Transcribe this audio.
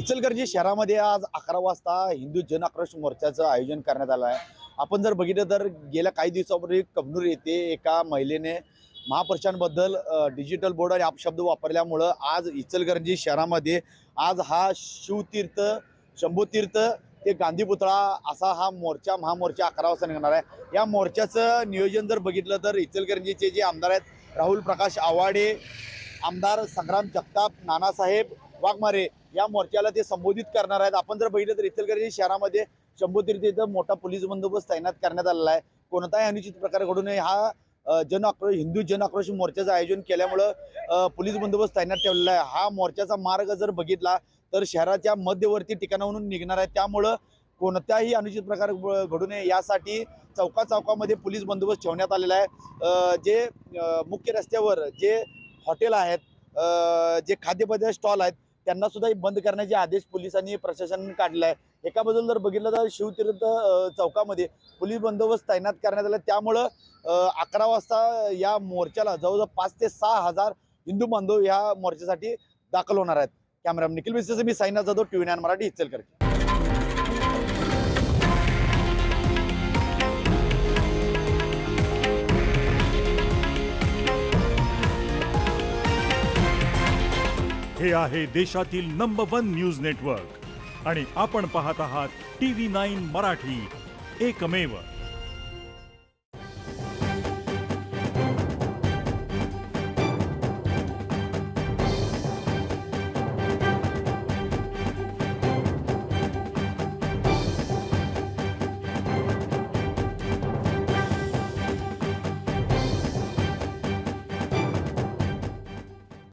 इचलकरंजी शहरामध्ये आज 11 वाजता हिंदू जन आक्रोश मोर्चाचं आयोजन करण्यात आलं आहे। आपण जर बघितलं तर गेल्या काही दिवसापूर्वी कबनूर येथे एका महिलेने महापुरुषांबद्दल डिजिटल बोर्ड आणि अपशब्द वापरल्यामुळं आज इचलकरंजी शहरामध्ये आज हा शिवतीर्थ शंभूतीर्थ ते गांधी पुतळा असा हा मोर्चा महामोर्चा 11 वाजता निघणार आहे। या मोर्चाचं नियोजन जर बघितलं तर इचलकरंजीचे जे आमदार आहेत राहुल प्रकाश आवाडे, आमदार संग्राम जगताप, नानासाहेब वाघमारे या मोर्चाला ते संबोधित करणार आहेत। आपण जर बघितलं तर इचलकरंजी शहरामध्ये शंभूतीर्थ इथं मोठा पोलीस बंदोबस्त तैनात करण्यात आलेला आहे। कोणताही अनुचित प्रकार घडू नये हा हिंदू जन आक्रोश मोर्चाचं आयोजन केल्यामुळं पोलीस बंदोबस्त तैनात ठेवलेला आहे। हा मोर्चाचा मार्ग जर बघितला तर शहराच्या मध्यवर्ती ठिकाणावरून निघणार आहे, त्यामुळं कोणत्याही अनुचित प्रकार घडू नये यासाठी चौकामध्ये पोलीस बंदोबस्त ठेवण्यात आलेला आहे। जे मुख्य रस्त्यावर जे हॉटेल आहेत, जे खाद्यपदार्थ स्टॉल आहेत त्यांना सुद्धा बंद करण्याचे आदेश पोलिसांनी प्रशासनाने काढले आहे। एका बाजूला जर बघितलं तर शिवतीर्थ चौकामध्ये पोलीस बंदोबस्त तैनात करण्यात आला, त्यामुळं 11 वाजता या मोर्चाला जवळजवळ 5 ते 6 हजार हिंदू बांधव या मोर्चासाठी दाखल होणार आहेत। कॅमेरामन निखिल विसेसे मी साईनाथ जाधव, TV9 मराठी, इचलकरंजी। हे आहे देशातील नंबर 1 न्यूज नेटवर्क आणि आपण पाहत आहात TV9 मराठी, एकमेव।